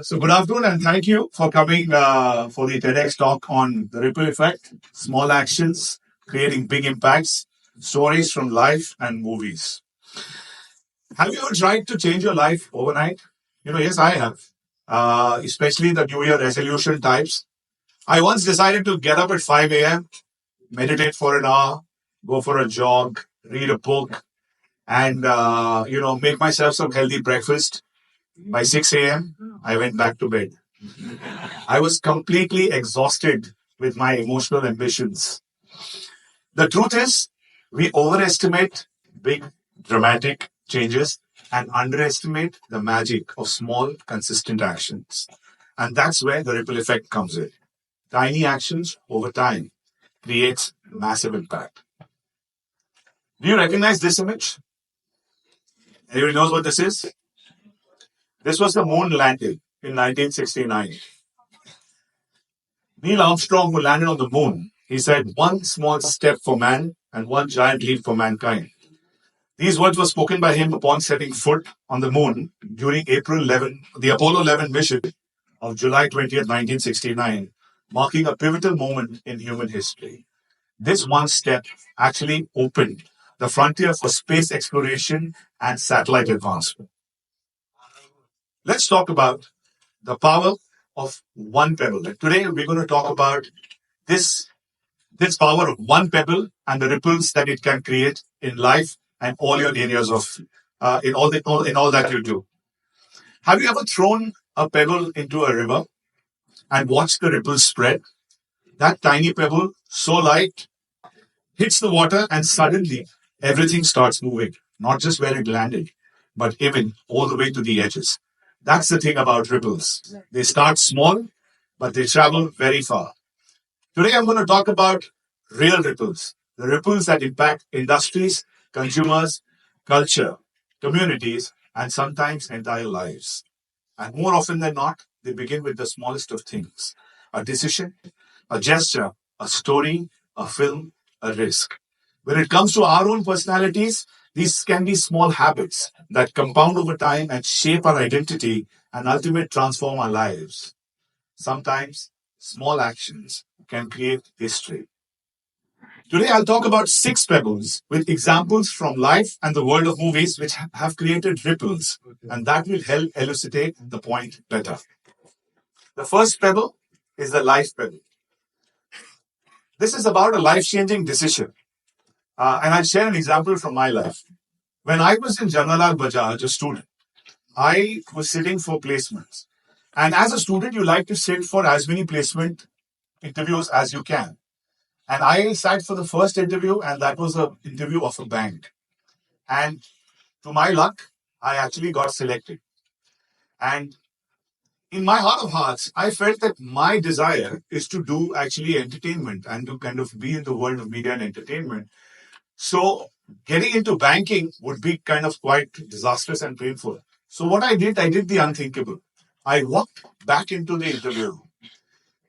So good afternoon and thank you for coming for the TEDx talk on the ripple effect, small actions, creating big impacts, stories from life and movies. Have you ever tried to change your life overnight? Yes, I have. Especially the New Year resolution types. I once decided to get up at 5 a.m., meditate for an hour, go for a jog, read a book, and make myself some healthy breakfast. By 6 a.m., I went back to bed. I was completely exhausted with my emotional ambitions. The truth is, we overestimate big, dramatic changes and underestimate the magic of small, consistent actions. And that's where the ripple effect comes in. Tiny actions over time creates massive impact. Do you recognize this image? Anybody knows what this is? This was the moon landing in 1969. Neil Armstrong, who landed on the moon, he said, "One small step for man and one giant leap for mankind." These words were spoken by him upon setting foot on the moon during the Apollo 11 mission of July 20th, 1969, marking a pivotal moment in human history. This one step actually opened the frontier for space exploration and satellite advancement. Let's talk about the power of one pebble. Today, we're going to talk about this power of one pebble and the ripples that it can create in life and all your areas of in all that you do. Have you ever thrown a pebble into a river and watched the ripples spread? That tiny pebble, so light, hits the water and suddenly everything starts moving. Not just where it landed, but even all the way to the edges. That's the thing about ripples. They start small, but they travel very far. Today, I'm going to talk about real ripples, the ripples that impact industries, consumers, culture, communities, and sometimes entire lives. And more often than not, they begin with the smallest of things: a decision, a gesture, a story, a film, a risk. When it comes to our own personalities, these can be small habits that compound over time and shape our identity and ultimately transform our lives. Sometimes small actions can create history. Today, I'll talk about 6 pebbles with examples from life and the world of movies which have created ripples, and that will help elucidate the point better. The first pebble is the life pebble. This is about a life-changing decision, and I'll share an example from my life. When I was in Janalal Bajaj, a student, I was sitting for placements. And as a student, you like to sit for as many placement interviews as you can. And I sat for the first interview, and that was an interview of a bank. And to my luck, I actually got selected. And in my heart of hearts, I felt that my desire is to do actually entertainment and to kind of be in the world of media and entertainment. So getting into banking would be kind of quite disastrous and painful. So what I did the unthinkable. I walked back into the interview room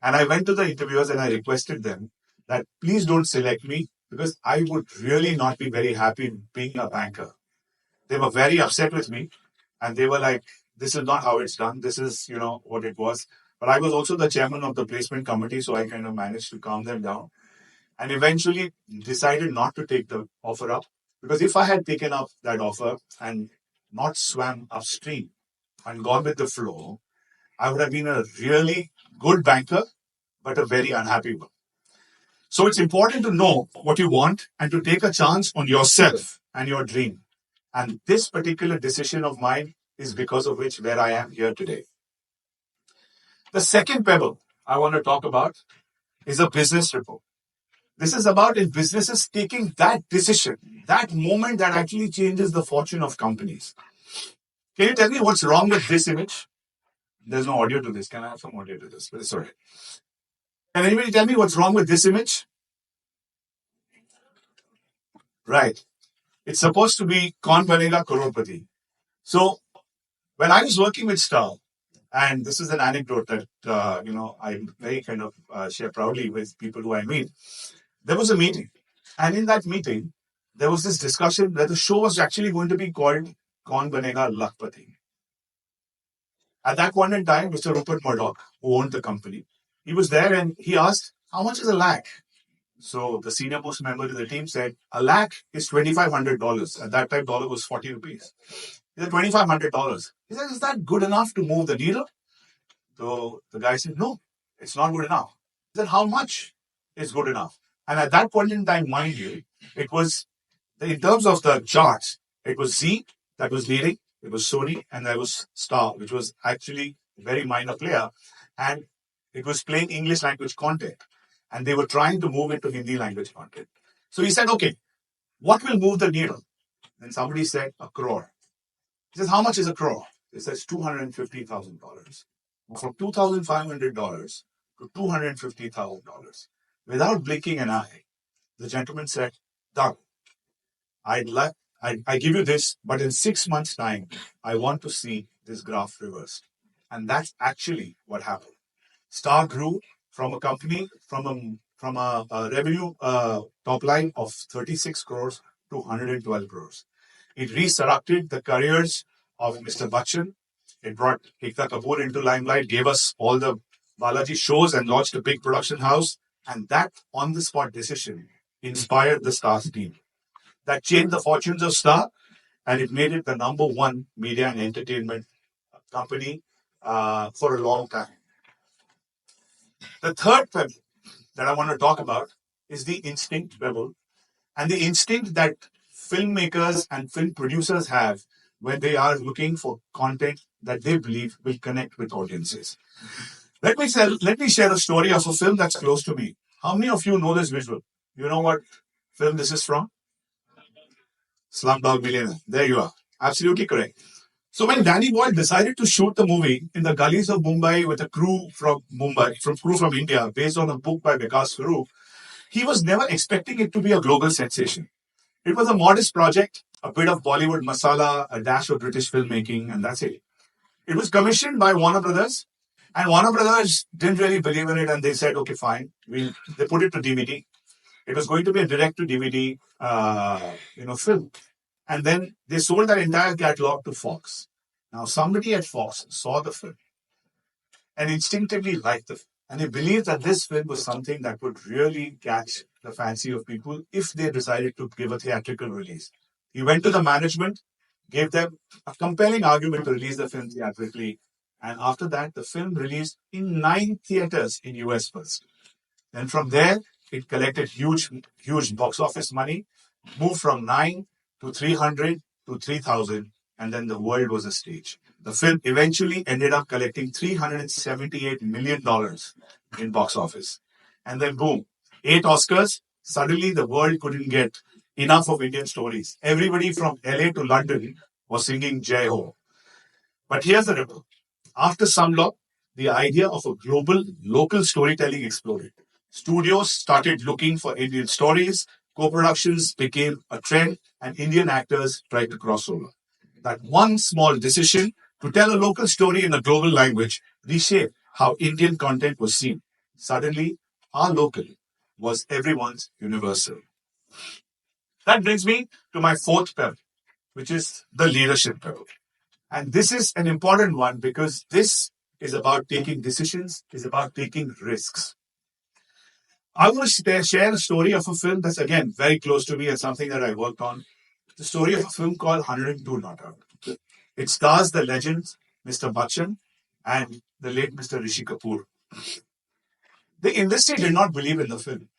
and I went to the interviewers and I requested them that please don't select me because I would really not be very happy being a banker. They were very upset with me and they were like, this is not how it's done. This is, what it was. But I was also the chairman of the placement committee, so I kind of managed to calm them down and eventually decided not to take the offer up. Because if I had taken up that offer and not swam upstream and gone with the flow, I would have been a really good banker, but a very unhappy one. So it's important to know what you want and to take a chance on yourself and your dream. And this particular decision of mine is because of which where I am here today. The second pebble I want to talk about is a business ripple. This is about in businesses taking that decision, that moment that actually changes the fortune of companies. Can you tell me what's wrong with this image? There's no audio to this. Can I have some audio to this? But it's all right. Can anybody tell me what's wrong with this image? Right. It's supposed to be Kaun Banega Crorepati. So when I was working with Star, and this is an anecdote that I very kind of share proudly with people who I meet. There was a meeting, and in that meeting, there was this discussion that the show was actually going to be called Kaun Banega Lakhpati. At that point in time, Mr. Rupert Murdoch, who owned the company, he was there and he asked, how much is a lakh? So the senior most member of the team said, a lakh is $2,500. At that time, dollar was 40 rupees. He said, $2,500. He said, is that good enough to move the needle? So the guy said, no, it's not good enough. He said, how much is good enough? And at that point in time, mind you, it was, in terms of the charts, it was Z that was leading, it was Sony, and there was Star, which was actually a very minor player. And it was playing English language content. And they were trying to move into Hindi language content. So he said, okay, what will move the needle? And somebody said, a crore. He says, how much is a crore? He says, $250,000. From $2,500 to $250,000. Without blinking an eye, the gentleman said, Doug, I give you this, but in 6 months' time, I want to see this graph reversed. And that's actually what happened. Star grew from a company, from a revenue top line of 36 crores to 112 crores. It resurrected the careers of Mr. Bachchan. It brought Ekta Kapoor into limelight, gave us all the Balaji shows and launched a big production house. And that on-the-spot decision inspired the Star's team. That changed the fortunes of Star, and it made it the number one media and entertainment company for a long time. The third pebble that I want to talk about is the instinct pebble, and the instinct that filmmakers and film producers have when they are looking for content that they believe will connect with audiences. Let me share a story of a film that's close to me. How many of you know this visual? You know what film this is from? Slumdog Millionaire. There you are. Absolutely correct. So when Danny Boyle decided to shoot the movie in the gullies of Mumbai with a crew from Mumbai, from India, based on a book by Vikas Swarup, he was never expecting it to be a global sensation. It was a modest project, a bit of Bollywood masala, a dash of British filmmaking, and that's it. It was commissioned by Warner Brothers, and Warner Brothers didn't really believe in it, and they said, okay, fine. They put it to DVD. It was going to be a direct-to-DVD, film. And then they sold that entire catalog to Fox. Now, somebody at Fox saw the film and instinctively liked the film. And they believed that this film was something that would really catch the fancy of people if they decided to give a theatrical release. He went to the management, gave them a compelling argument to release the film theatrically. And after that, the film released in 9 theaters in US first. Then from there, it collected huge box office money, moved from 9 to 300 to 3,000, and then the world was a stage. The film eventually ended up collecting $378 million in box office. And then boom, 8 Oscars. Suddenly the world couldn't get enough of Indian stories. Everybody from LA to London was singing Jai Ho. But here's the ripple. After Slumdog, the idea of a global, local storytelling exploded. Studios started looking for Indian stories, co-productions became a trend, and Indian actors tried to cross over. That one small decision to tell a local story in a global language reshaped how Indian content was seen. Suddenly, our local was everyone's universal. That brings me to my fourth pebble, which is the leadership pebble. And this is an important one because this is about taking decisions, is about taking risks. I want to share a story of a film that's, again, very close to me and something that I worked on. The story of a film called 102 Not Out. It stars the legend Mr. Bachchan and the late Mr. Rishi Kapoor. The industry did not believe in the film.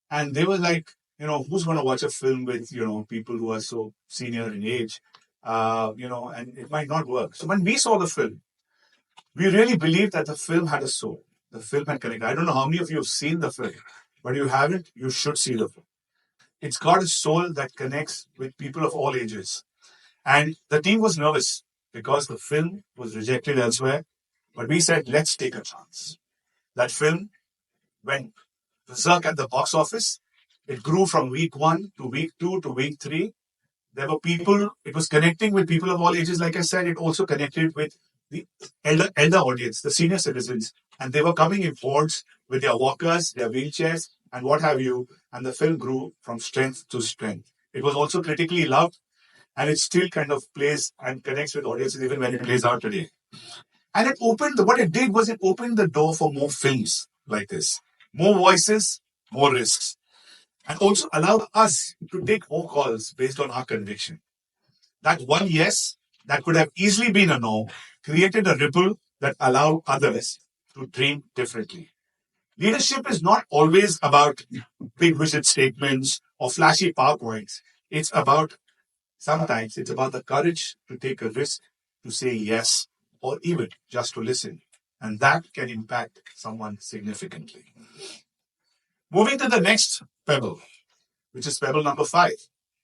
And they were like, who's going to watch a film with, people who are so senior in age, and it might not work. So when we saw the film, we really believed that the film had a soul. The film had connected. I don't know how many of you have seen the film, but if you haven't, you should see the film. It's got a soul that connects with people of all ages. And the team was nervous because the film was rejected elsewhere. But we said, let's take a chance. That film went berserk at the box office. It grew from week 1 to week 2 to week 3. There were people, it was connecting with people of all ages. Like I said, it also connected with the elder audience, the senior citizens. And they were coming in hordes with their walkers, their wheelchairs, and what have you. And the film grew from strength to strength. It was also critically loved. And it still kind of plays and connects with audiences even when it plays out today. And what it did was it opened the door for more films like this, more voices, more risks, and also allowed us to take more calls based on our conviction. That one yes, that could have easily been a no, created a ripple that allowed others to dream differently. Leadership is not always about big vision statements or flashy PowerPoints. Sometimes it's about the courage to take a risk, to say yes, or even just to listen. And that can impact someone significantly. Moving to the next pebble, which is pebble number 5,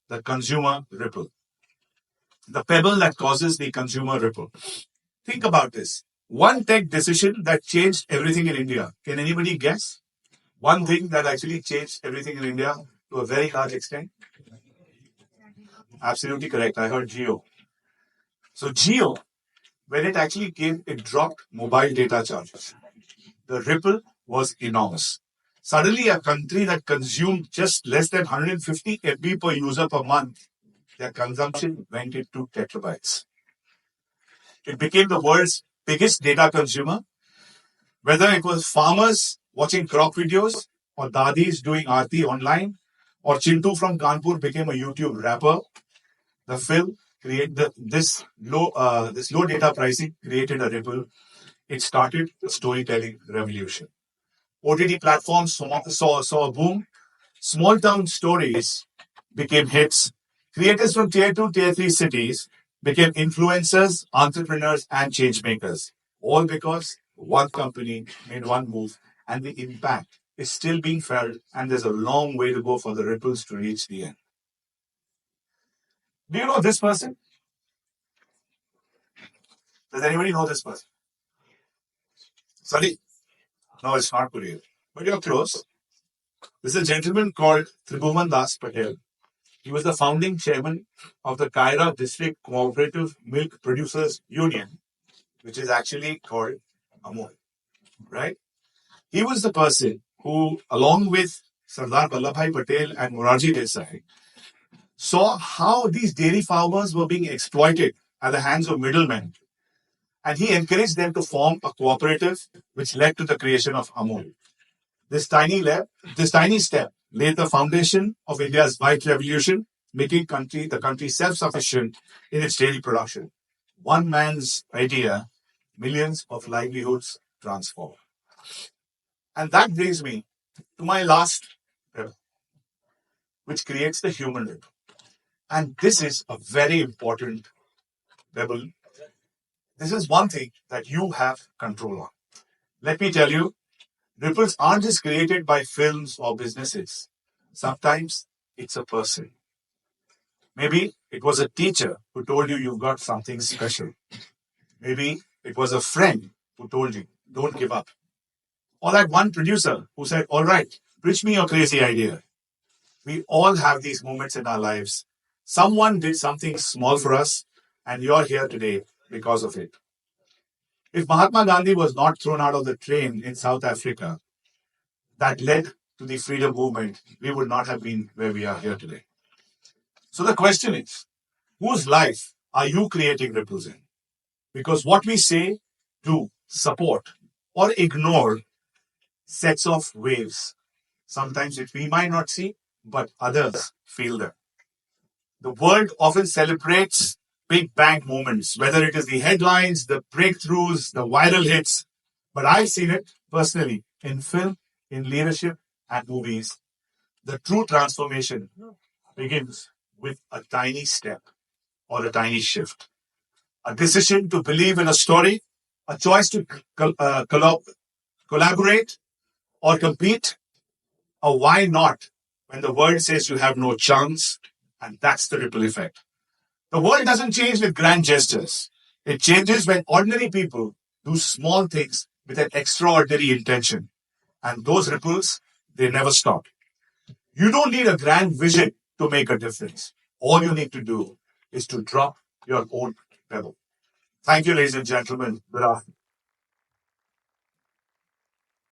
the consumer ripple. The pebble that causes the consumer ripple. Think about this. One tech decision that changed everything in India. Can anybody guess? One thing that actually changed everything in India to a very large extent? Absolutely correct. I heard Geo. So Geo, when it actually came, it dropped mobile data charges. The ripple was enormous. Suddenly, a country that consumed just less than 150 MB per user per month, their consumption went into terabytes. It became the world's biggest data consumer, whether it was farmers watching crop videos, or dadis doing aarti online, or Chintu from Kanpur became a YouTube rapper. The film created this low data pricing created a ripple. It started a storytelling revolution. OTT platforms saw a boom. Small town stories became hits. Creators from tier 2, tier 3 cities became influencers, entrepreneurs, and change makers. All because one company made one move, and the impact is still being felt, and there's a long way to go for the ripples to reach the end. Do you know this person? Does anybody know this person? Sorry? No, it's not Korean. But you're close. This is a gentleman called Tribhuvan Das Patel. He was the founding chairman of the Kaira District Cooperative Milk Producers Union, which is actually called Amul, right? He was the person who, along with Sardar Vallabhbhai Patel and Morarji Desai, saw how these dairy farmers were being exploited at the hands of middlemen. And he encouraged them to form a cooperative, which led to the creation of Amul. This this tiny step laid the foundation of India's white revolution, making the country self-sufficient in its dairy production. One man's idea, millions of livelihoods transformed. And that brings me to my last rebel, which creates the human rebel. And this is a very important rebel. This is one thing that you have control on. Let me tell you, ripples aren't just created by films or businesses. Sometimes it's a person. Maybe it was a teacher who told you you've got something special. Maybe it was a friend who told you, don't give up. Or that one producer who said, all right, pitch me your crazy idea. We all have these moments in our lives. Someone did something small for us, and you're here today because of it. If Mahatma Gandhi was not thrown out of the train in South Africa, that led to the freedom movement, we would not have been where we are here today. So the question is, whose life are you creating ripples in? Because what we say, do, support, or ignore sets off waves. Sometimes it we might not see, but others feel them. The world often celebrates big bang moments, whether it is the headlines, the breakthroughs, the viral hits. But I've seen it personally in film, in leadership, and movies. The true transformation begins with a tiny step or a tiny shift. A decision to believe in a story, a choice to collaborate or compete, or why not when the world says you have no chance, and that's the ripple effect. The world doesn't change with grand gestures. It changes when ordinary people do small things with an extraordinary intention. And those ripples, they never stop. You don't need a grand vision to make a difference. All you need to do is to drop your own pebble. Thank you, ladies and gentlemen. Good afternoon.